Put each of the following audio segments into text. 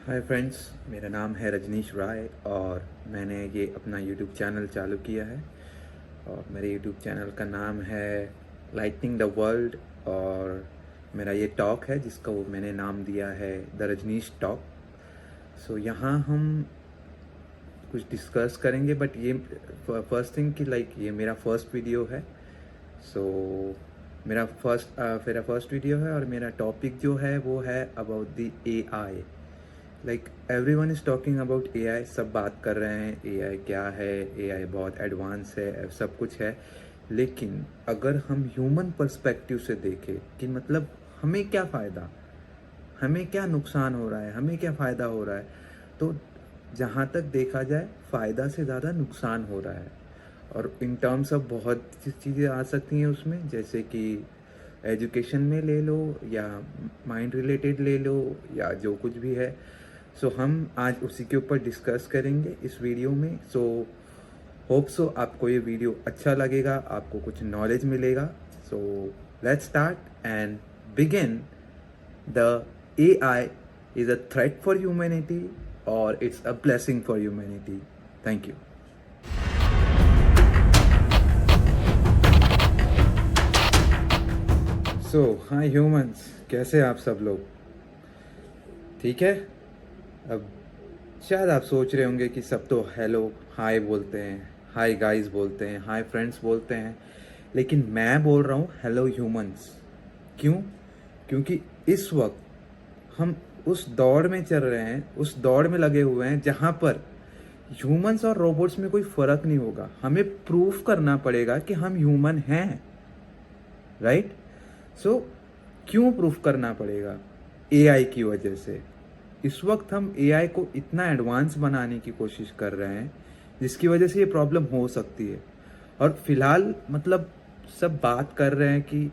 Hi friends, मेरा नाम है रजनीश राय और मैंने ये अपना यूट्यूब चैनल चालू किया है। और मेरे यूट्यूब चैनल का नाम है लाइटनिंग द वर्ल्ड। और मेरा ये टॉक है जिसका मैंने नाम दिया है द रजनीश टॉक। सो यहाँ हम कुछ डिस्कस करेंगे, बट ये फर्स्ट थिंग कि ये मेरा फर्स्ट वीडियो है। सो मेरा फर्स्ट वीडियो है और मेरा टॉपिक जो है वो है about the AI। Like everyone is talking about AI। सब बात कर रहे हैं AI क्या है, AI बहुत एडवांस है, सब कुछ है। लेकिन अगर हम ह्यूमन पर्सपेक्टिव से देखें कि मतलब हमें क्या फ़ायदा, हमें क्या नुकसान हो रहा है, हमें क्या फ़ायदा हो रहा है, तो जहाँ तक देखा जाए फ़ायदा से ज़्यादा नुकसान हो रहा है। और इन टर्म्स ऑफ बहुत चीज़ें आ सकती हैं उसमें, जैसे कि एजुकेशन में ले लो या माइंड रिलेटेड ले लो या जो कुछ भी है। सो हम आज उसी के ऊपर डिस्कस करेंगे इस वीडियो में। सो होप सो आपको ये वीडियो अच्छा लगेगा, आपको कुछ नॉलेज मिलेगा। So let's start and begin. The AI is a threat for humanity or it's a blessing for humanity? Thank you. So hi humans, कैसे आप सब लोग? ठीक है। अब शायद आप सोच रहे होंगे कि सब तो हेलो हाय बोलते हैं, हाय गाइस बोलते हैं, हाय फ्रेंड्स बोलते हैं, लेकिन मैं बोल रहा हूँ हेलो ह्यूमंस। क्यों? क्योंकि इस वक्त हम उस दौड़ में चल रहे हैं, उस दौड़ में लगे हुए हैं जहाँ पर ह्यूमंस और रोबोट्स में कोई फ़र्क नहीं होगा। हमें प्रूफ करना पड़ेगा कि हम ह्यूमन हैं, राइट? सो क्यों प्रूफ करना पड़ेगा? AI की वजह से। इस वक्त हम AI को इतना एडवांस बनाने की कोशिश कर रहे हैं जिसकी वजह से ये प्रॉब्लम हो सकती है। और फिलहाल मतलब सब बात कर रहे हैं कि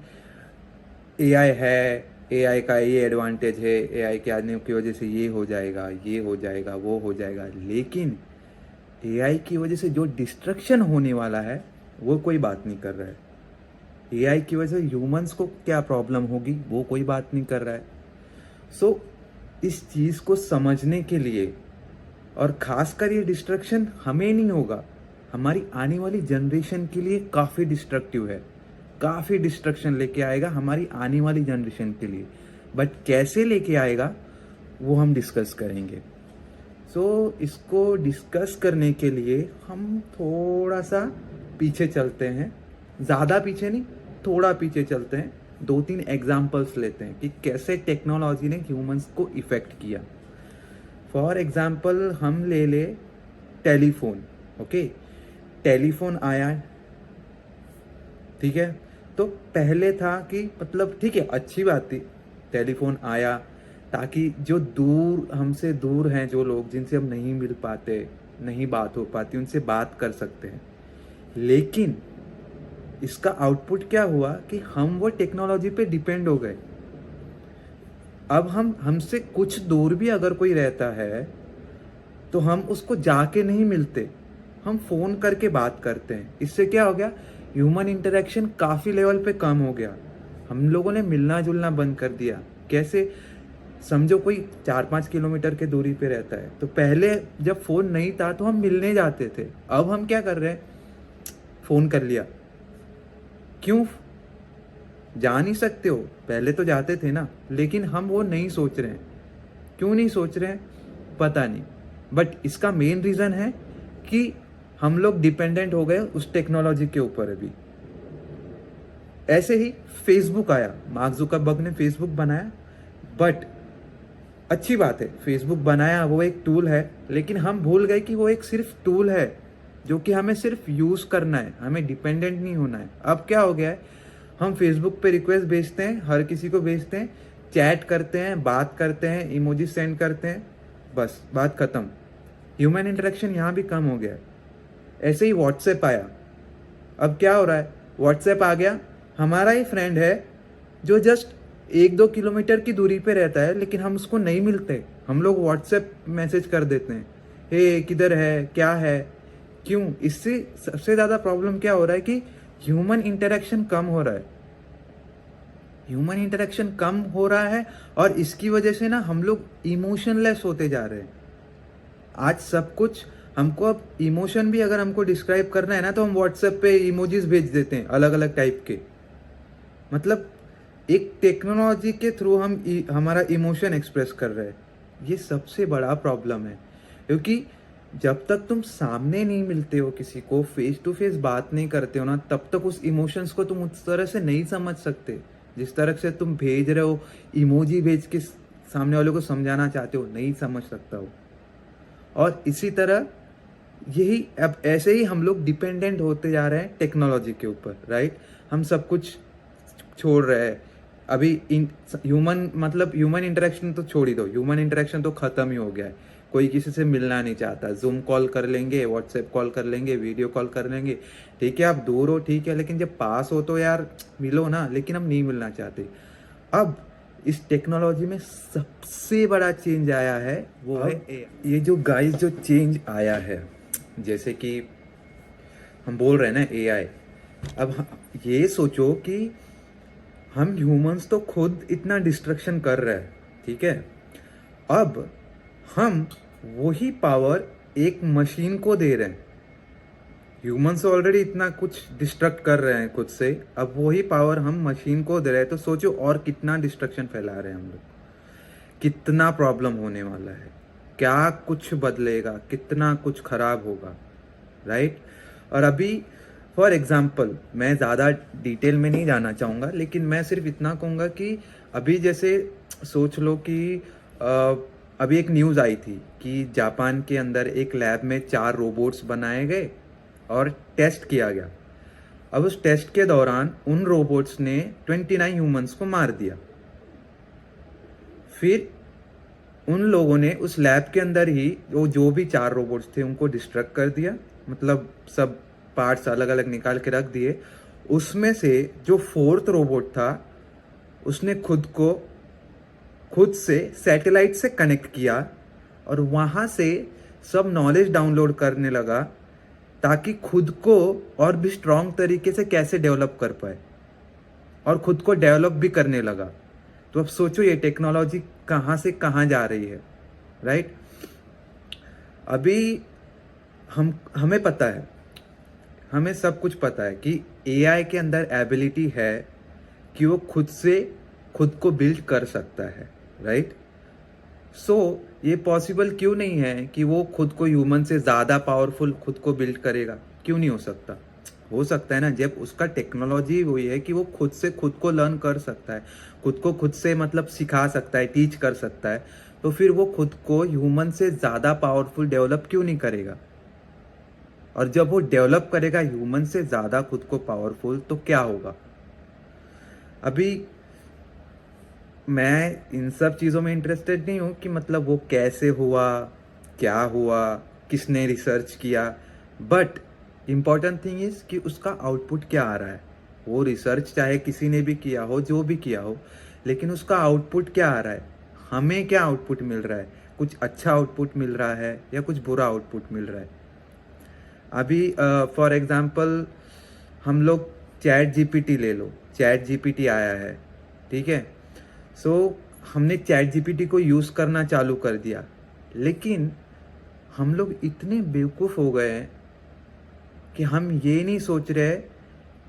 AI है, AI का ये एडवांटेज है, AI के आने की वजह से ये हो जाएगा, ये हो जाएगा, वो हो जाएगा। लेकिन AI की वजह से जो डिस्ट्रक्शन होने वाला है वो कोई बात नहीं कर रहा है। AI की वजह से ह्यूमंस को क्या प्रॉब्लम होगी वो कोई बात नहीं कर रहा है। सो इस चीज़ को समझने के लिए, और ख़ासकर ये डिस्ट्रक्शन हमें नहीं होगा, हमारी आने वाली जनरेशन के लिए काफ़ी डिस्ट्रक्टिव है, काफ़ी डिस्ट्रक्शन लेके आएगा हमारी आने वाली जनरेशन के लिए। बट कैसे लेके आएगा वो हम डिस्कस करेंगे। सो इसको डिस्कस करने के लिए हम थोड़ा सा पीछे चलते हैं, ज़्यादा पीछे नहीं, थोड़ा पीछे चलते हैं। 2-3 एग्जाम्पल्स लेते हैं कि कैसे टेक्नोलॉजी ने ह्यूमंस को इफ़ेक्ट किया। फॉर एग्जाम्पल हम ले ले टेलीफोन। ओके, टेलीफोन आया, ठीक है। तो पहले था कि मतलब ठीक है, अच्छी बात थी, टेलीफोन आया ताकि जो दूर, हमसे दूर हैं जो लोग जिनसे हम नहीं मिल पाते, नहीं बात हो पाती, उनसे बात कर सकते हैं। लेकिन इसका आउटपुट क्या हुआ कि हम वो टेक्नोलॉजी पे डिपेंड हो गए। अब हमसे कुछ दूर भी अगर कोई रहता है तो हम उसको जाके नहीं मिलते, हम फ़ोन करके बात करते हैं। इससे क्या हो गया? ह्यूमन इंटरेक्शन काफ़ी लेवल पे कम हो गया। हम लोगों ने मिलना जुलना बंद कर दिया। कैसे? समझो कोई 4-5 किलोमीटर के दूरी पे रहता है, तो पहले जब फ़ोन नहीं था तो हम मिलने जाते थे। अब हम क्या कर रहे हैं? फ़ोन कर लिया। क्यों? जा नहीं सकते हो, पहले तो जाते थे ना। लेकिन हम वो नहीं सोच रहे हैं। क्यों नहीं सोच रहे हैं? पता नहीं। बट इसका मेन रीज़न है कि हम लोग डिपेंडेंट हो गए उस टेक्नोलॉजी के ऊपर। अभी ऐसे ही फेसबुक आया, मार्क जुकरबर्ग ने फेसबुक बनाया। बट अच्छी बात है, फेसबुक बनाया, वो एक टूल है। लेकिन हम भूल गए कि वो एक सिर्फ टूल है जो कि हमें सिर्फ यूज़ करना है, हमें डिपेंडेंट नहीं होना है। अब क्या हो गया है? हम फेसबुक पे रिक्वेस्ट भेजते हैं, हर किसी को भेजते हैं, चैट करते हैं, बात करते हैं, इमोजी सेंड करते हैं, बस बात ख़त्म। ह्यूमन इंटरेक्शन यहाँ भी कम हो गया है। ऐसे ही व्हाट्सएप आया। अब क्या हो रहा है? व्हाट्सएप आ गया, हमारा ही फ्रेंड है जो जस्ट 1-2 किलोमीटर की दूरी पे रहता है, लेकिन हम उसको नहीं मिलते, हम लोग व्हाट्सएप मैसेज कर देते हैं, हे किधर है, क्या है। क्यों? इससे सबसे ज़्यादा प्रॉब्लम क्या हो रहा है कि ह्यूमन इंटरेक्शन कम हो रहा है। ह्यूमन इंटरेक्शन कम हो रहा है और इसकी वजह से ना हम लोग इमोशनलेस होते जा रहे हैं। आज सब कुछ हमको, अब इमोशन भी अगर हमको डिस्क्राइब करना है ना तो हम व्हाट्सएप पे इमोजीज भेज देते हैं अलग अलग टाइप के। मतलब एक टेक्नोलॉजी के थ्रू हम हमारा इमोशन एक्सप्रेस कर रहे हैं। ये सबसे बड़ा प्रॉब्लम है, क्योंकि जब तक तुम सामने नहीं मिलते हो, किसी को फेस टू फेस बात नहीं करते हो ना, तब तक उस इमोशंस को तुम उस तरह से नहीं समझ सकते जिस तरह से तुम भेज रहे हो। इमोजी भेज के सामने वाले को समझाना चाहते हो, नहीं समझ सकता हो। और इसी तरह यही अब ऐसे ही हम लोग डिपेंडेंट होते जा रहे हैं टेक्नोलॉजी के ऊपर, राइट। हम सब कुछ छोड़ रहे हैं अभी। ह्यूमन इंटरेक्शन तो छोड़ ही दो, ह्यूमन इंटरेक्शन तो खत्म ही हो गया है। कोई किसी से मिलना नहीं चाहता। जूम कॉल कर लेंगे, व्हाट्सएप कॉल कर लेंगे, वीडियो कॉल कर लेंगे। ठीक है, आप दूर हो ठीक है, लेकिन जब पास हो तो यार मिलो ना। लेकिन हम नहीं मिलना चाहते। अब इस टेक्नोलॉजी में सबसे बड़ा चेंज आया है वो है ये जो गाइस जो चेंज आया है, जैसे कि हम बोल रहे हैं ना एआई। अब ये सोचो कि हम ह्यूमंस तो खुद इतना डिस्ट्रक्शन कर रहे हैं, ठीक है। अब हम वही पावर एक मशीन को दे रहे हैं। ह्यूमंस ऑलरेडी इतना कुछ डिस्ट्रक्ट कर रहे हैं खुद से, अब वही पावर हम मशीन को दे रहे हैं। तो सोचो और कितना डिस्ट्रक्शन फैला रहे हैं हम लोग, कितना प्रॉब्लम होने वाला है, क्या कुछ बदलेगा, कितना कुछ खराब होगा, राइट। और अभी फॉर एग्जाम्पल, मैं ज़्यादा डिटेल में नहीं जाना चाहूँगा, लेकिन मैं सिर्फ इतना कहूँगा कि अभी जैसे सोच लो कि अभी एक न्यूज़ आई थी कि जापान के अंदर एक लैब में 4 रोबोट्स बनाए गए और टेस्ट किया गया। अब उस टेस्ट के दौरान उन रोबोट्स ने 29 ह्यूमंस को मार दिया। फिर उन लोगों ने उस लैब के अंदर ही वो जो भी 4 रोबोट्स थे उनको डिस्ट्रक्ट कर दिया, मतलब सब पार्ट्स अलग अलग निकाल के रख दिए। उसमें से जो 4th रोबोट था उसने खुद से सैटेलाइट से कनेक्ट किया और वहाँ से सब नॉलेज डाउनलोड करने लगा, ताकि खुद को और भी स्ट्रॉन्ग तरीके से कैसे डेवलप कर पाए, और खुद को डेवलप भी करने लगा। तो अब सोचो ये टेक्नोलॉजी कहाँ से कहाँ जा रही है, राइट। अभी हमें पता है, हमें सब कुछ पता है कि एआई के अंदर एबिलिटी है कि वो खुद को बिल्ड कर सकता है, राइट। सो ये पॉसिबल क्यों नहीं है कि वो खुद को ह्यूमन से ज़्यादा पावरफुल खुद को बिल्ड करेगा? क्यों नहीं हो सकता? हो सकता है ना, जब उसका टेक्नोलॉजी वही है कि वो खुद को लर्न कर सकता है, खुद से मतलब सिखा सकता है, टीच कर सकता है। तो फिर वो खुद को ह्यूमन से ज़्यादा पावरफुल डेवलप क्यों नहीं करेगा? और जब वो डेवलप करेगा ह्यूमन से ज़्यादा खुद को पावरफुल, तो क्या होगा? अभी मैं इन सब चीज़ों में इंटरेस्टेड नहीं हूँ कि मतलब वो कैसे हुआ, क्या हुआ, किसने रिसर्च किया, बट इम्पॉर्टेंट थिंग इज़ कि उसका आउटपुट क्या आ रहा है। वो रिसर्च चाहे किसी ने भी किया हो, जो भी किया हो, लेकिन उसका आउटपुट क्या आ रहा है, हमें क्या आउटपुट मिल रहा है, कुछ अच्छा आउटपुट मिल रहा है या कुछ बुरा आउटपुट मिल रहा है। अभी फॉर एग्जांपल हम लोग चैट जीपीटी ले लो, चैट जीपीटी आया है, ठीक है। सो हमने चैट जीपीटी को यूज़ करना चालू कर दिया, लेकिन हम लोग इतने बेवकूफ़ हो गए हैं कि हम ये नहीं सोच रहे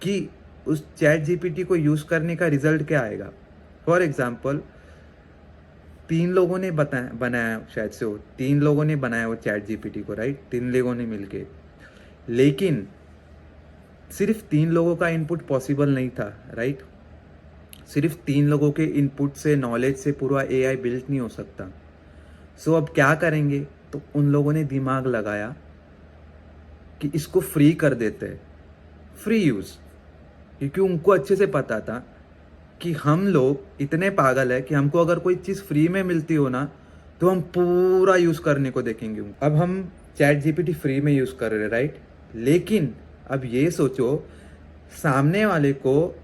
कि उस चैट जीपीटी को यूज़ करने का रिजल्ट क्या आएगा। फॉर एग्जांपल 3 लोगों ने बनाया, शायद से वो 3 लोगों ने बनाया वो चैट जीपीटी को, राइट, 3 लोगों ने मिलके। लेकिन सिर्फ 3 लोगों का इनपुट पॉसिबल नहीं था, राइट। सिर्फ 3 लोगों के इनपुट से, नॉलेज से पूरा एआई बिल्ड नहीं हो सकता। सो अब क्या करेंगे? तो उन लोगों ने दिमाग लगाया कि इसको फ्री कर देते हैं, फ्री यूज़, क्योंकि उनको अच्छे से पता था कि हम लोग इतने पागल है कि हमको अगर कोई चीज़ फ्री में मिलती हो ना तो हम पूरा यूज़ करने को देखेंगे। अब हम चैट जीपीटी फ्री में यूज़ कर रहे हैं, राइट। लेकिन अब ये सोचो, सामने वाले को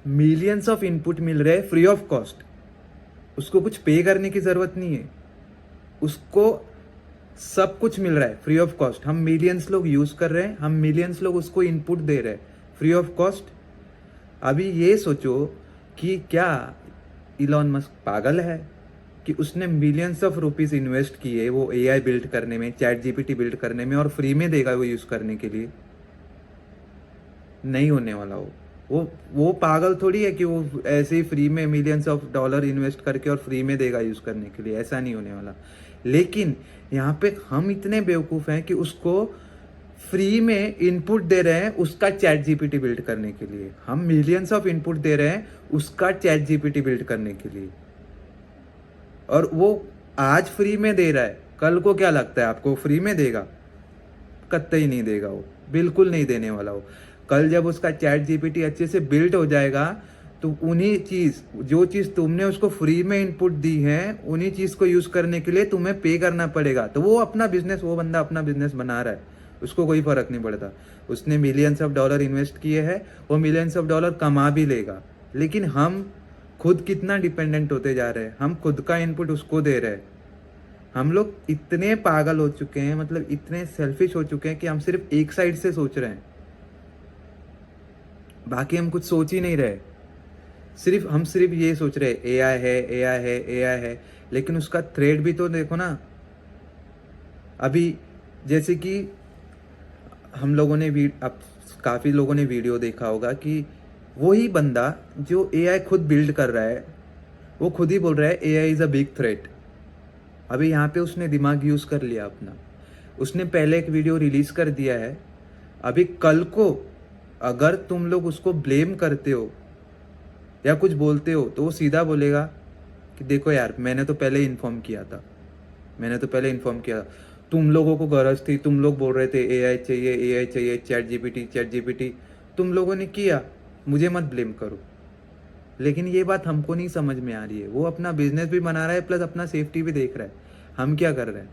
मिलियंस ऑफ इनपुट मिल रहे हैं फ्री ऑफ कॉस्ट, उसको कुछ पे करने की ज़रूरत नहीं है, उसको सब कुछ मिल रहा है फ्री ऑफ कॉस्ट। हम मिलियंस लोग यूज़ कर रहे हैं, हम मिलियंस लोग उसको इनपुट दे रहे हैं फ्री ऑफ कॉस्ट। अभी ये सोचो कि क्या इलॉन मस्क पागल है कि उसने मिलियंस ऑफ रुपीस इन्वेस्ट किए वो एआई बिल्ड करने में, चैट जीपीटी बिल्ड करने में, और फ्री में देगा वो यूज करने के लिए? नहीं होने वाला वो पागल थोड़ी है कि वो ऐसे ही फ्री में मिलियंस ऑफ डॉलर इन्वेस्ट करके और फ्री में देगा यूज करने के लिए। ऐसा नहीं होने वाला। लेकिन यहाँ पे हम इतने बेवकूफ हैं कि उसको फ्री में इनपुट दे रहे हैं उसका चैट जीपीटी बिल्ड करने के लिए। हम मिलियंस ऑफ इनपुट दे रहे हैं उसका चैट जीपीटी बिल्ड करने के लिए, और वो आज फ्री में दे रहा है, कल को क्या लगता है आपको फ्री में देगा? कतई नहीं देगा, वो बिल्कुल नहीं देने वाला। वो कल जब उसका चैट जीपीटी अच्छे से बिल्ड हो जाएगा तो उन्हीं चीज, जो चीज तुमने उसको फ्री में इनपुट दी है, उन्हीं चीज को यूज करने के लिए तुम्हें पे करना पड़ेगा। तो वो अपना बिजनेस, वो बंदा अपना बिजनेस बना रहा है, उसको कोई फर्क नहीं पड़ता। उसने मिलियंस ऑफ डॉलर इन्वेस्ट किए हैं, वो मिलियंस ऑफ डॉलर कमा भी लेगा। लेकिन हम खुद कितना डिपेंडेंट होते जा रहे हैं, हम खुद का इनपुट उसको दे रहे हैं। हम लोग इतने पागल हो चुके हैं, मतलब इतने सेल्फिश हो चुके हैं कि हम सिर्फ एक साइड से सोच रहे हैं, बाकी हम कुछ सोच ही नहीं रहे। हम सिर्फ ये सोच रहे एआई है, एआई है, एआई है, लेकिन उसका थ्रेड भी तो देखो ना। अभी जैसे कि हम लोगों ने अब काफी लोगों ने वीडियो देखा होगा कि वही बंदा जो एआई खुद बिल्ड कर रहा है, वो खुद ही बोल रहा है AI is a big threat. अभी यहाँ पे उसने दिमाग यूज कर लिया अपना। उसने पहले एक वीडियो रिलीज कर दिया है। अभी कल को अगर तुम लोग उसको ब्लेम करते हो या कुछ बोलते हो तो वो सीधा बोलेगा कि देखो यार, मैंने तो पहले इन्फॉर्म किया था, तुम लोगों को गरज थी, तुम लोग बोल रहे थे एआई चाहिए, एआई चाहिए, चैट जीपीटी, तुम लोगों ने किया, मुझे मत ब्लेम करो। लेकिन ये बात हमको नहीं समझ में आ रही है। वो अपना बिजनेस भी बना रहा है प्लस अपना सेफ्टी भी देख रहा है। हम क्या कर रहे हैं?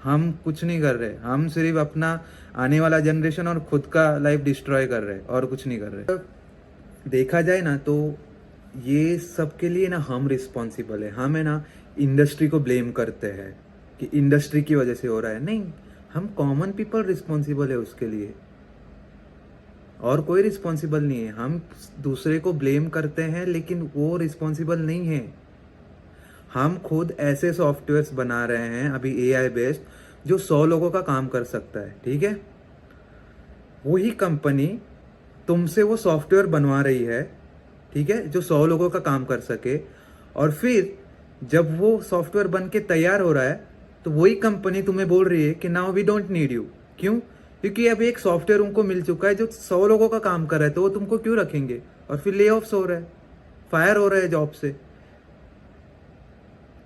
हम कुछ नहीं कर रहे। हम सिर्फ अपना आने वाला जनरेशन और खुद का लाइफ डिस्ट्रॉय कर रहे हैं, और कुछ नहीं कर रहे। देखा जाए ना तो ये सब के लिए ना हम रिस्पॉन्सिबल है। हम है ना इंडस्ट्री को ब्लेम करते हैं कि इंडस्ट्री की वजह से हो रहा है। नहीं, हम कॉमन पीपल रिस्पॉन्सिबल है उसके लिए, और कोई रिस्पॉन्सिबल नहीं है। हम दूसरे को ब्लेम करते हैं लेकिन वो रिस्पॉन्सिबल नहीं है। हम खुद ऐसे सॉफ्टवेयर्स बना रहे हैं अभी एआई बेस्ड जो 100 लोगों का काम कर सकता है, ठीक है? वही कंपनी तुमसे वो सॉफ्टवेयर बनवा रही है, ठीक है, जो 100 लोगों का काम कर सके, और फिर जब वो सॉफ्टवेयर बन के तैयार हो रहा है तो वही कंपनी तुम्हें बोल रही है कि now we don't need you. क्यों? क्योंकि अब एक सॉफ्टवेयर उनको मिल चुका है जो 100 लोगों का काम कर रहा है, तो वो तुमको क्यों रखेंगे? और फिर ले ऑफ्स हो रहा है, फायर हो रहा है जॉब से।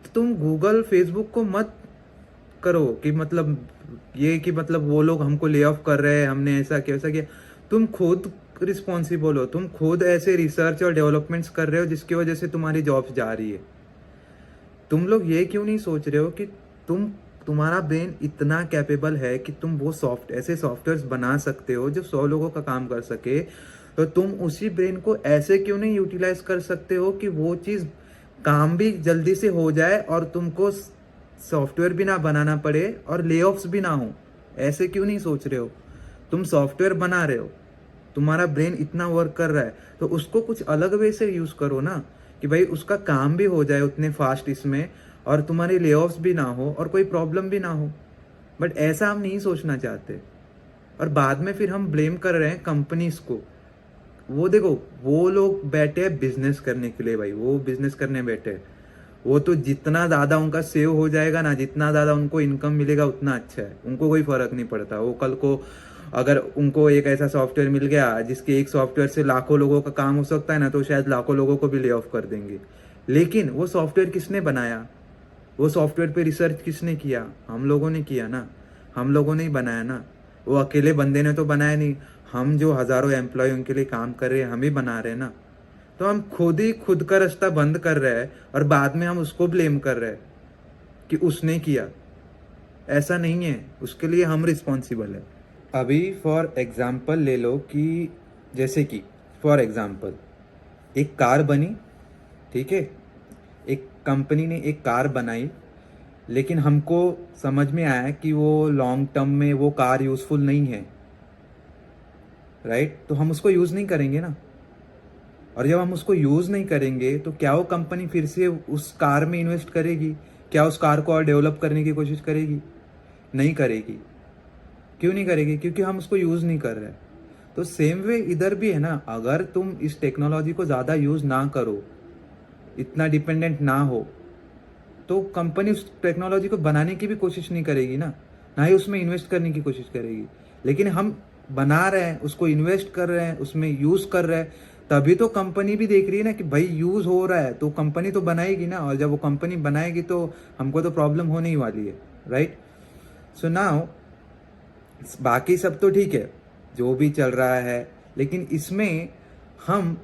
तो तुम गूगल फेसबुक को मत करो कि मतलब ये कि मतलब वो लोग हमको ले ऑफ कर रहे हैं, हमने ऐसा किया वैसा किया। तुम खुद रिस्पॉन्सिबल हो। तुम खुद ऐसे रिसर्च और डेवलपमेंट्स कर रहे हो जिसकी वजह से तुम्हारी जॉब्स जा रही है। तुम लोग ये क्यों नहीं सोच रहे हो कि तुम्हारा ब्रेन इतना कैपेबल है कि तुम वो ऐसे सॉफ्टवेयर्स बना सकते हो जो 100 लोगों का काम कर सके? तो तुम उसी ब्रेन को ऐसे क्यों नहीं यूटिलाइज कर सकते हो कि वो चीज़ काम भी जल्दी से हो जाए और तुमको सॉफ्टवेयर भी ना बनाना पड़े और ले ऑफ्स भी ना हो? ऐसे क्यों नहीं सोच रहे हो? तुम सॉफ्टवेयर बना रहे हो, तुम्हारा ब्रेन इतना वर्क कर रहा है, तो उसको कुछ अलग वे से यूज करो ना, कि भाई उसका काम भी हो जाए उतने फास्ट इसमें, और तुम्हारे ले ऑफ्स भी ना हो और कोई प्रॉब्लम भी ना हो। बट ऐसा हम नहीं सोचना चाहते, और बाद में फिर हम ब्लेम कर रहे हैं कंपनीज को। वो देखो, वो लोग बैठे हैं बिजनेस करने के लिए भाई, वो बिजनेस करने बैठे हैं। वो तो जितना ज़्यादा उनका सेव हो जाएगा ना, जितना ज़्यादा उनको इनकम मिलेगा उतना अच्छा है। उनको कोई फर्क नहीं पड़ता। वो कल को अगर उनको एक ऐसा सॉफ्टवेयर मिल गया जिसके एक सॉफ्टवेयर से लाखों लोगों का काम हो सकता है ना, तो शायद लाखों लोगों को भी ले ऑफ कर देंगे। लेकिन वो सॉफ्टवेयर किसने बनाया? वो सॉफ्टवेयर पे रिसर्च किसने किया? हम लोगों ने किया ना, हम लोगों ने ही बनाया ना। वो अकेले बंदे ने तो बनाया नहीं। हम जो हजारों एम्प्लॉय उनके लिए काम कर रहे हैं, हम ही बना रहे हैं ना। तो हम खुद ही खुद का रास्ता बंद कर रहे हैं और बाद में हम उसको ब्लेम कर रहे हैं कि उसने किया। ऐसा नहीं है, उसके लिए हम रिस्पॉन्सिबल है। अभी फॉर एग्जाम्पल ले लो कि जैसे कि फॉर एग्जाम्पल एक कार बनी, ठीक है, एक कंपनी ने एक कार बनाई, लेकिन हमको समझ में आया कि वो लॉन्ग टर्म में वो कार यूजफुल नहीं है, राइट? तो हम उसको यूज नहीं करेंगे ना। और जब हम उसको यूज़ नहीं करेंगे तो क्या वो कंपनी फिर से उस कार में इन्वेस्ट करेगी? क्या उस कार को और डेवलप करने की कोशिश करेगी? नहीं करेगी। क्यों नहीं करेगी? क्योंकि हम उसको यूज़ नहीं कर रहे। तो सेम वे इधर भी है ना, अगर तुम इस टेक्नोलॉजी को ज़्यादा यूज़ ना करो, इतना डिपेंडेंट ना हो, तो कंपनी उस टेक्नोलॉजी को बनाने की भी कोशिश नहीं करेगी ना ही उसमें इन्वेस्ट करने की कोशिश करेगी। लेकिन हम बना रहे हैं, उसको इन्वेस्ट कर रहे हैं, उसमें यूज़ कर रहे हैं, तभी तो कंपनी भी देख रही है ना कि भाई यूज़ हो रहा है, तो कंपनी तो बनाएगी ना, और जब वो कंपनी बनाएगी तो हमको तो प्रॉब्लम होने ही वाली है, राइट? सो नाउ बाकी सब तो ठीक है, जो भी चल रहा है, लेकिन इसमें हम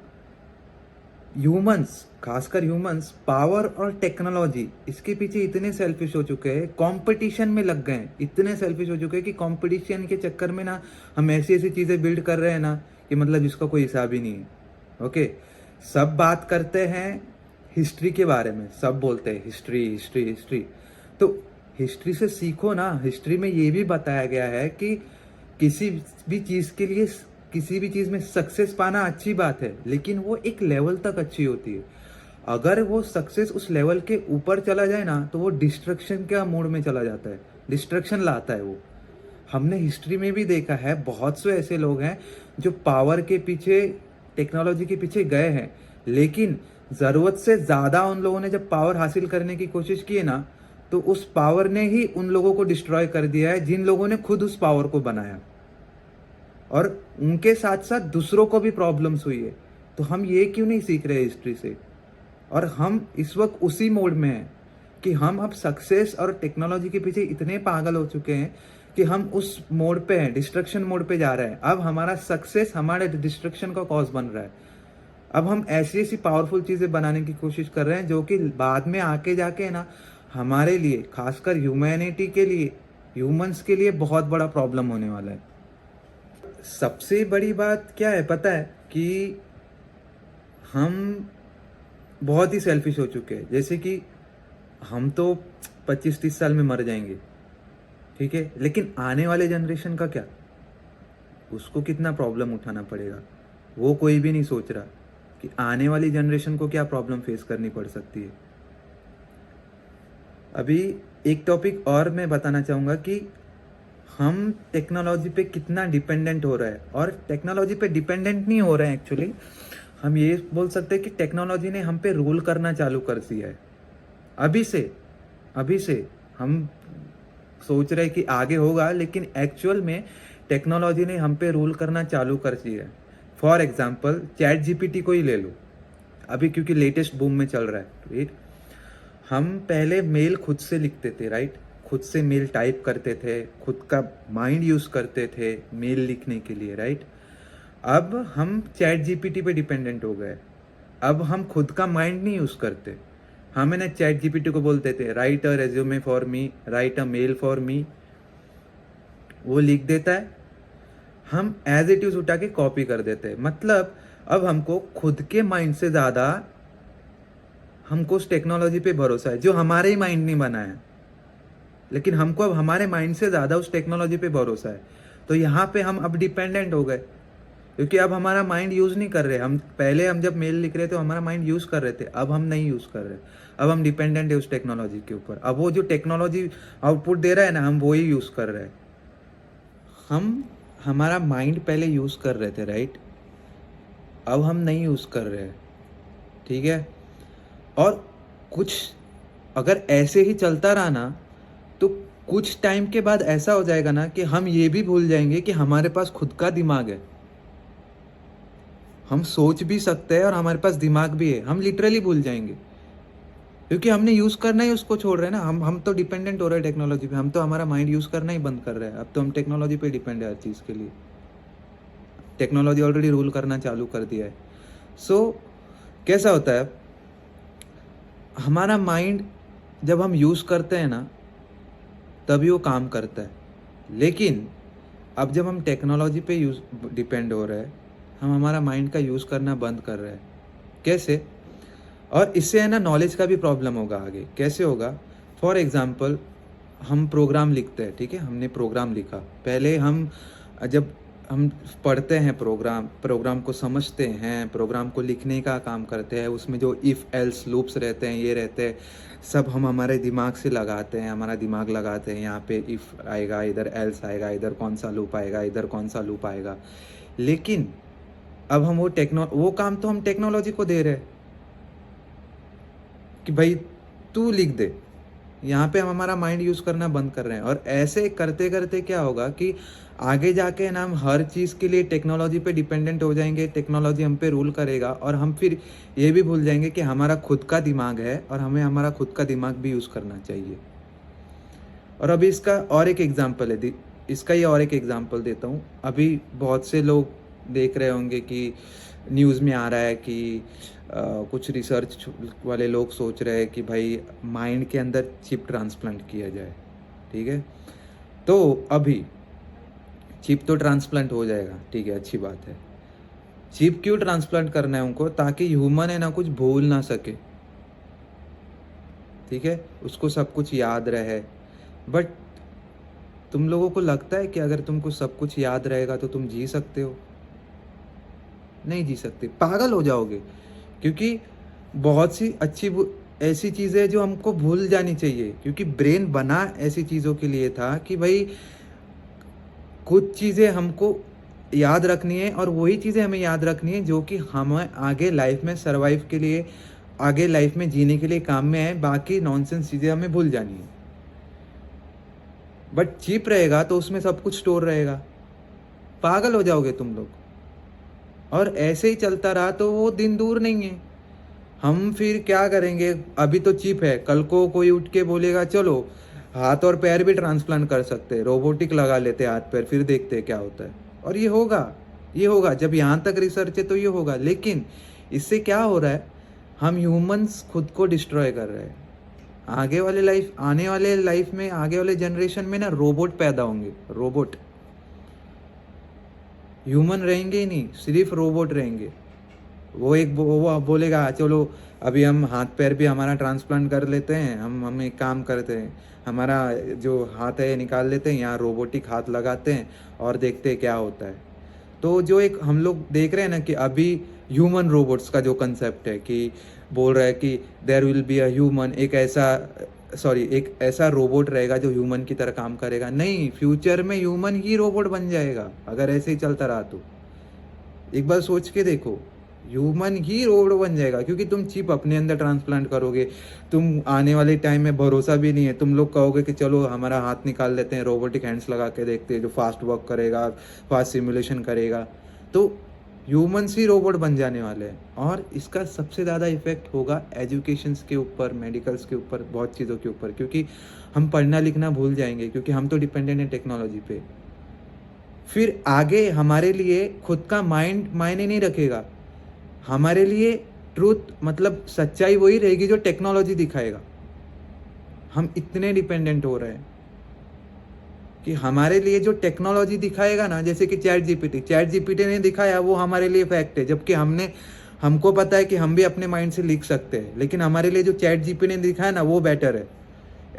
ह्यूमंस, खासकर ह्यूमंस, पावर और टेक्नोलॉजी, इसके पीछे इतने सेल्फिश हो चुके हैं, कंपटीशन में लग गए हैं, इतने सेल्फिश हो चुके हैं कि कंपटीशन के चक्कर में ना हम ऐसी ऐसी चीज़ें बिल्ड कर रहे हैं ना कि मतलब जिसका कोई हिसाब ही नहीं है। ओके, सब बात करते हैं हिस्ट्री के बारे में, सब बोलते हैं हिस्ट्री हिस्ट्री हिस्ट्री। तो हिस्ट्री से सीखो ना। हिस्ट्री में ये भी बताया गया है कि किसी भी चीज़ के लिए, किसी भी चीज़ में सक्सेस पाना अच्छी बात है, लेकिन वो एक लेवल तक अच्छी होती है। अगर वो सक्सेस उस लेवल के ऊपर चला जाए ना, तो वो डिस्ट्रक्शन का मोड में चला जाता है, डिस्ट्रक्शन लाता है वो। हमने हिस्ट्री में भी देखा है, बहुत से ऐसे लोग हैं जो पावर के पीछे, टेक्नोलॉजी के पीछे गए हैं, लेकिन ज़रूरत से ज़्यादा उन लोगों ने जब पावर हासिल करने की कोशिश की है ना, तो उस पावर ने ही उन लोगों को डिस्ट्रॉय कर दिया है जिन लोगों ने खुद उस पावर को बनाया, और उनके साथ साथ दूसरों को भी प्रॉब्लम्स हुई है। तो हम ये क्यों नहीं सीख रहे हिस्ट्री से? और हम इस वक्त उसी मोड में हैं कि हम अब सक्सेस और टेक्नोलॉजी के पीछे इतने पागल हो चुके हैं कि हम उस मोड पे हैं, डिस्ट्रक्शन मोड पे जा रहे हैं। अब हमारा सक्सेस हमारे डिस्ट्रक्शन का कॉज बन रहा है। अब हम ऐसी ऐसी पावरफुल चीज़ें बनाने की कोशिश कर रहे हैं जो कि बाद में आके जाके ना हमारे लिए, खासकर ह्यूमैनिटी के लिए, ह्यूमंस के लिए बहुत बड़ा प्रॉब्लम होने वाला है। सबसे बड़ी बात क्या है पता है? कि हम बहुत ही सेल्फिश हो चुके हैं। जैसे कि हम तो 25-30 साल में मर जाएंगे, ठीक है, लेकिन आने वाले जनरेशन का क्या? उसको कितना प्रॉब्लम उठाना पड़ेगा, वो कोई भी नहीं सोच रहा कि आने वाली जनरेशन को क्या प्रॉब्लम फेस करनी पड़ सकती है। अभी एक टॉपिक और मैं बताना चाहूँगा कि हम टेक्नोलॉजी पे कितना डिपेंडेंट हो रहा है, और टेक्नोलॉजी पे डिपेंडेंट नहीं हो रहे हैं एक्चुअली, हम ये बोल सकते हैं कि टेक्नोलॉजी ने हम पे रूल करना चालू कर दिया है। अभी से हम सोच रहे हैं कि आगे होगा, लेकिन एक्चुअल में टेक्नोलॉजी ने हम पे रूल करना चालू कर दिया है। फॉर एग्जाम्पल चैट जीपीटी को ही ले लो, अभी क्योंकि लेटेस्ट बूम में चल रहा है, राइट? हम पहले मेल खुद से लिखते थे, राइट? खुद से मेल टाइप करते थे, खुद का माइंड यूज़ करते थे मेल लिखने के लिए, राइट? अब हम चैट जीपीटी पे डिपेंडेंट हो गए। अब हम खुद का माइंड नहीं यूज़ करते, हम है ना चैट जीपीटी को बोलते थे write a resume for me, write a mail for me, वो लिख देता है, हम एज इट इज उठा के कॉपी कर देते हैं। मतलब अब हमको खुद के माइंड से ज़्यादा हमको उस टेक्नोलॉजी पे भरोसा है जो हमारे ही माइंड नहीं बनाया, लेकिन हमको अब हमारे माइंड से ज़्यादा उस टेक्नोलॉजी पे भरोसा है। तो यहाँ पे हम अब डिपेंडेंट हो गए, क्योंकि अब हमारा माइंड यूज़ नहीं कर रहे। हम पहले हम जब मेल लिख रहे थे तो हमारा माइंड यूज़ कर रहे थे, अब हम नहीं यूज़ कर रहे। अब हम डिपेंडेंट है उस टेक्नोलॉजी के ऊपर। अब वो जो टेक्नोलॉजी आउटपुट दे रहा है ना, हम वो ही यूज़ कर रहे हैं। हम हमारा माइंड पहले यूज़ कर रहे थे, राइट? अब हम नहीं यूज़ कर रहे हैं, ठीक है? और कुछ अगर ऐसे ही चलता रहा ना, तो कुछ टाइम के बाद ऐसा हो जाएगा ना कि हम ये भी भूल जाएंगे कि हमारे पास खुद का दिमाग है। हम सोच भी सकते हैं और हमारे पास दिमाग भी है, हम लिटरली भूल जाएंगे, क्योंकि हमने यूज़ करना ही उसको छोड़ रहे हैं ना। हम तो डिपेंडेंट हो रहे हैं टेक्नोलॉजी पे, हम तो हमारा माइंड यूज़ करना ही बंद कर रहे हैं। अब तो हम टेक्नोलॉजी पे डिपेंड है हर चीज़ के लिए। टेक्नोलॉजी ऑलरेडी रूल करना चालू कर दिया है। सो कैसा होता है, हमारा माइंड जब हम यूज़ करते हैं ना, तभी वो काम करता है। लेकिन अब जब हम टेक्नोलॉजी पे यूज़ डिपेंड हो रहे हैं, हम हमारा माइंड का यूज़ करना बंद कर रहे हैं। कैसे? और इससे है ना नॉलेज का भी प्रॉब्लम होगा आगे। कैसे होगा? फॉर एग्जांपल हम प्रोग्राम लिखते हैं, ठीक है, हमने प्रोग्राम लिखा। पहले हम जब हम पढ़ते हैं प्रोग्राम को समझते हैं, प्रोग्राम को लिखने का काम करते हैं, उसमें जो इफ़ एल्स लूप्स रहते हैं, ये रहते हैं, सब हम हमारे दिमाग से लगाते हैं, हमारा दिमाग लगाते हैं, यहाँ पे इफ़ आएगा, इधर एल्स आएगा, इधर कौन सा लूप आएगा, इधर कौन सा लूप आएगा। लेकिन अब हम वो काम तो हम टेक्नोलॉजी को दे रहे हैं कि भाई तू लिख दे। यहाँ पे हम हमारा माइंड यूज़ करना बंद कर रहे हैं, और ऐसे करते करते क्या होगा कि आगे जाके ना हम हर चीज़ के लिए टेक्नोलॉजी पे डिपेंडेंट हो जाएंगे, टेक्नोलॉजी हम पे रूल करेगा, और हम फिर ये भी भूल जाएंगे कि हमारा खुद का दिमाग है और हमें हमारा खुद का दिमाग भी यूज़ करना चाहिए। और अभी इसका और एक एग्जाम्पल है, इसका ये और एक एग्जाम्पल देता हूँ। अभी बहुत से लोग देख रहे होंगे कि न्यूज़ में आ रहा है कि कुछ रिसर्च वाले लोग सोच रहे हैं कि भाई माइंड के अंदर चिप ट्रांसप्लांट किया जाए। ठीक है, तो अभी चिप तो ट्रांसप्लांट हो जाएगा, ठीक है, अच्छी बात है। चिप क्यों ट्रांसप्लांट करना है उनको? ताकि ह्यूमन है ना कुछ भूल ना सके, ठीक है, उसको सब कुछ याद रहे। बट तुम लोगों को लगता है कि अगर तुमको सब कुछ याद रहेगा तो तुम जी सकते हो? नहीं जी सकते, पागल हो जाओगे। क्योंकि बहुत सी ऐसी चीज़ें हैं जो हमको भूल जानी चाहिए, क्योंकि ब्रेन बना ऐसी चीज़ों के लिए था कि भाई कुछ चीज़ें हमको याद रखनी है, और वही चीज़ें हमें याद रखनी है जो कि हमें आगे लाइफ में सर्वाइव के लिए, आगे लाइफ में जीने के लिए काम में आए। बाकी नॉनसेंस चीज़ें हमें भूल जानी है। बट चिप रहेगा तो उसमें सब कुछ स्टोर रहेगा, पागल हो जाओगे तुम लोग। और ऐसे ही चलता रहा तो वो दिन दूर नहीं है। हम फिर क्या करेंगे? अभी तो चिप है, कल को कोई उठ के बोलेगा चलो हाथ और पैर भी ट्रांसप्लांट कर सकते हैं, रोबोटिक लगा लेते हैं हाथ पैर, फिर देखते हैं क्या होता है। और ये होगा जब यहाँ तक रिसर्च है तो ये होगा। लेकिन इससे क्या हो रहा है? हम ह्यूमंस खुद को डिस्ट्रॉय कर रहे हैं। आने वाले लाइफ में, आगे वाले जनरेशन में ना रोबोट पैदा होंगे, रोबोट। ह्यूमन रहेंगे ही नहीं, सिर्फ रोबोट रहेंगे। वो बोलेगा चलो अभी हम हाथ पैर भी हमारा ट्रांसप्लांट कर लेते हैं, हम एक काम करते हैं, हमारा जो हाथ है निकाल लेते हैं, यहाँ रोबोटिक हाथ लगाते हैं और देखते हैं क्या होता है। तो जो एक हम लोग देख रहे हैं ना कि अभी ह्यूमन रोबोट्स का जो कंसेप्ट है कि बोल रहा है कि there will be a human, एक ऐसा रोबोट रहेगा जो ह्यूमन की तरह काम करेगा। नहीं, फ्यूचर में ह्यूमन ही रोबोट बन जाएगा अगर ऐसे ही चलता रहा तो। एक बार सोच के देखो, ह्यूमन ही रोबोट बन जाएगा, क्योंकि तुम चिप अपने अंदर ट्रांसप्लांट करोगे। तुम आने वाले टाइम में भरोसा भी नहीं है, तुम लोग कहोगे कि चलो हमारा हाथ निकाल लेते हैं, रोबोटिक हैंड्स लगा के देखते हैं जो फास्ट वर्क करेगा, फास्ट सिमुलेशन करेगा। तो ह्यूमन्स ही रोबोट बन जाने वाले हैं। और इसका सबसे ज़्यादा इफेक्ट होगा एजुकेशंस के ऊपर, मेडिकल्स के ऊपर, बहुत चीज़ों के ऊपर, क्योंकि हम पढ़ना लिखना भूल जाएंगे, क्योंकि हम तो डिपेंडेंट हैं टेक्नोलॉजी पे। फिर आगे हमारे लिए खुद का माइंड मायने नहीं रखेगा। हमारे लिए ट्रूथ मतलब सच्चाई वही रहेगी जो टेक्नोलॉजी दिखाएगा। हम इतने डिपेंडेंट हो रहे हैं कि हमारे लिए जो टेक्नोलॉजी दिखाएगा ना, जैसे कि चैट जीपीटी ने दिखाया, वो हमारे लिए फैक्ट है। जबकि हमको पता है कि हम भी अपने माइंड से लिख सकते हैं, लेकिन हमारे लिए जो चैट जीपीटी ने दिखाया ना, वो बेटर है।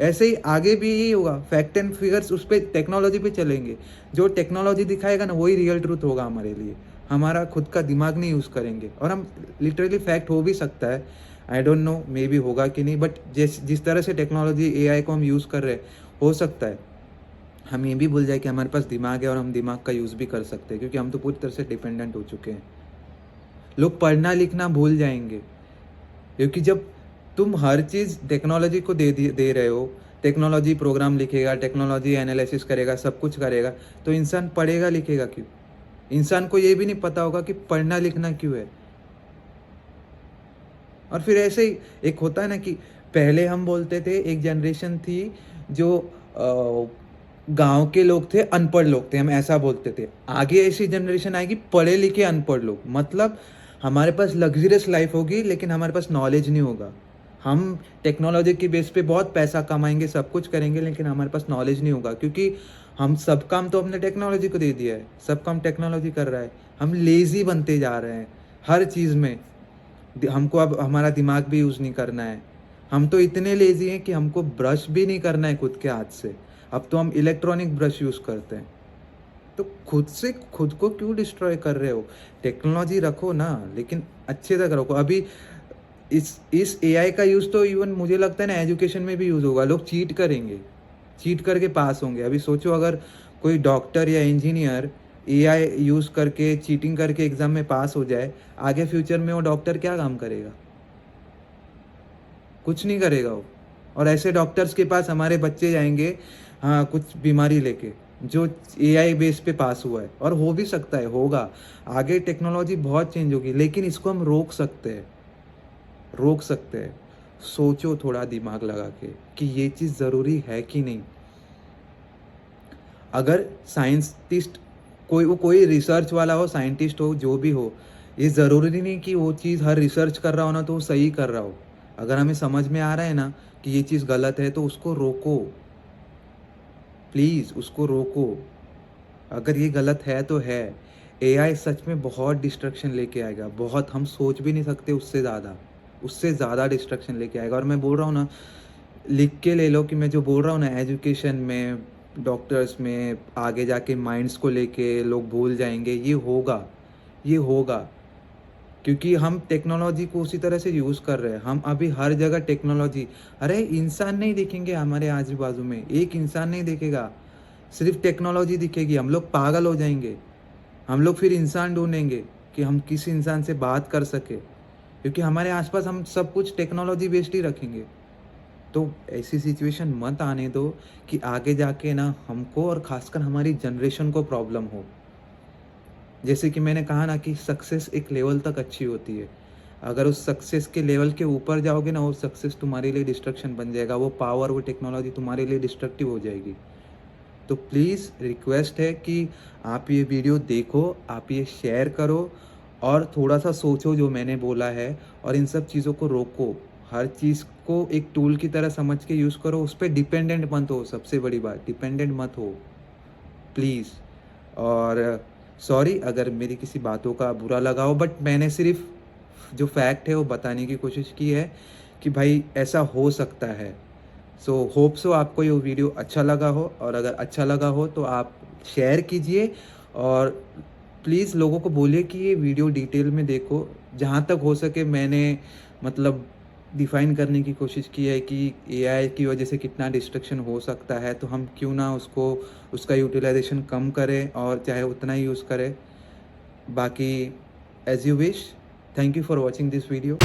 ऐसे ही आगे भी यही होगा, फैक्ट एंड फिगर्स उस पर टेक्नोलॉजी पे चलेंगे। जो टेक्नोलॉजी दिखाएगा ना, वही रियल ट्रूथ होगा हमारे लिए। हमारा खुद का दिमाग नहीं यूज़ करेंगे, और हम लिटरली फैक्ट हो भी सकता है, I don't know may be होगा कि नहीं, बट जिस तरह से टेक्नोलॉजी एआई को हम यूज़ कर रहे हैं, हो सकता है हम ये भी भूल जाए कि हमारे पास दिमाग है और हम दिमाग का यूज़ भी कर सकते हैं, क्योंकि हम तो पूरी तरह से डिपेंडेंट हो चुके हैं। लोग पढ़ना लिखना भूल जाएंगे, क्योंकि जब तुम हर चीज़ टेक्नोलॉजी को दे रहे हो, टेक्नोलॉजी प्रोग्राम लिखेगा, टेक्नोलॉजी एनालिसिस करेगा, सब कुछ करेगा, तो इंसान पढ़ेगा लिखेगा क्यों? इंसान को ये भी नहीं पता होगा कि पढ़ना लिखना क्यों है। और फिर ऐसे ही एक होता है ना कि पहले हम बोलते थे, एक जनरेशन थी जो गांव के लोग थे, अनपढ़ लोग थे, हम ऐसा बोलते थे। आगे ऐसी जनरेशन आएगी पढ़े लिखे अनपढ़ लोग, मतलब हमारे पास लग्जरियस लाइफ होगी लेकिन हमारे पास नॉलेज नहीं होगा। हम टेक्नोलॉजी के बेस पे बहुत पैसा कमाएंगे, सब कुछ करेंगे, लेकिन हमारे पास नॉलेज नहीं होगा, क्योंकि हम सब काम तो अपने टेक्नोलॉजी को दे दिया है, सब काम टेक्नोलॉजी कर रहा है। हम लेज़ी बनते जा रहे हैं हर चीज़ में। हमको अब हमारा दिमाग भी यूज़ नहीं करना है। हम तो इतने लेज़ी हैं कि हमको ब्रश भी नहीं करना है खुद के हाथ से। अब तो हम इलेक्ट्रॉनिक ब्रश यूज़ करते हैं। तो खुद को क्यों डिस्ट्रॉय कर रहे हो? टेक्नोलॉजी रखो ना, लेकिन अच्छे तक रखो। अभी इस एआई का यूज़ तो इवन मुझे लगता है ना एजुकेशन में भी यूज़ होगा। लोग चीट करेंगे, चीट करके पास होंगे। अभी सोचो अगर कोई डॉक्टर या इंजीनियर एआई यूज़ करके चीटिंग करके एग्ज़ाम में पास हो जाए, आगे फ्यूचर में वो डॉक्टर क्या काम करेगा? कुछ नहीं करेगा वो। और ऐसे डॉक्टर्स के पास हमारे बच्चे जाएँगे, हाँ, कुछ बीमारी लेके, जो एआई बेस पे पास हुआ है। और हो भी सकता है, होगा। आगे टेक्नोलॉजी बहुत चेंज होगी, लेकिन इसको हम रोक सकते हैं, रोक सकते हैं। सोचो थोड़ा दिमाग लगा के कि ये चीज़ ज़रूरी है कि नहीं। अगर साइंटिस्ट कोई रिसर्च वाला हो, साइंटिस्ट हो, जो भी हो, ये ज़रूरी नहीं कि वो चीज़ हर रिसर्च कर रहा हो ना तो वो सही कर रहा हो। अगर हमें समझ में आ रहा है ना कि ये चीज़ गलत है तो उसको रोको, प्लीज़ उसको रोको। अगर ये गलत है तो है। एआई सच में बहुत डिस्ट्रक्शन लेके आएगा, बहुत, हम सोच भी नहीं सकते उससे ज़्यादा डिस्ट्रक्शन लेके आएगा। और मैं बोल रहा हूँ ना, लिख के ले लो कि मैं जो बोल रहा हूँ ना, एजुकेशन में, डॉक्टर्स में, आगे जाके माइंड्स को लेके लोग भूल जाएँगे, ये होगा, ये होगा। क्योंकि हम टेक्नोलॉजी को उसी तरह से यूज़ कर रहे हैं। हम अभी हर जगह टेक्नोलॉजी, अरे इंसान नहीं दिखेंगे हमारे आजू-बाजू में, एक इंसान नहीं दिखेगा, सिर्फ़ टेक्नोलॉजी दिखेगी। हम लोग पागल हो जाएँगे। हम लोग फिर इंसान ढूँढेंगे कि हम किस इंसान से बात कर सकें, क्योंकि हमारे आस-पास हम सब कुछ टेक्नोलॉजी बेस्ड ही रखेंगे। तो ऐसी सिचुएशन मत आने दो कि आगे जाके ना हमको और ख़ासकर हमारी जनरेशन को प्रॉब्लम हो। जैसे कि मैंने कहा ना कि सक्सेस एक लेवल तक अच्छी होती है। अगर उस सक्सेस के लेवल के ऊपर जाओगे ना, वो सक्सेस तुम्हारे लिए डिस्ट्रक्शन बन जाएगा। वो पावर, वो टेक्नोलॉजी तुम्हारे लिए डिस्ट्रक्टिव हो जाएगी। तो प्लीज़ रिक्वेस्ट है कि आप ये वीडियो देखो, आप ये शेयर करो और थोड़ा-सा सोचो जो मैंने बोला है, और इन सब चीज़ों को रोको। हर चीज़ को एक टूल की तरह समझ के यूज़ करो, उस पे डिपेंडेंट मत हो, सबसे बड़ी बात, डिपेंडेंट मत हो, प्लीज़। और सॉरी अगर मेरी किसी बातों का बुरा लगा हो, बट मैंने सिर्फ़ जो फैक्ट है वो बताने की कोशिश की है कि भाई ऐसा हो सकता है। सो होप सो आपको ये वीडियो अच्छा लगा हो, और अगर अच्छा लगा हो तो आप शेयर कीजिए, और प्लीज़ लोगों को बोलिए कि ये वीडियो डिटेल में देखो। जहाँ तक हो सके मैंने मतलब डिफ़ाइन करने की कोशिश की है कि एआई की वजह से कितना डिस्ट्रैक्शन हो सकता है, तो हम क्यों ना उसका यूटिलाइज़ेशन कम करें, और चाहे उतना ही यूज़ करें। बाकी as you wish. Thank you for watching this video.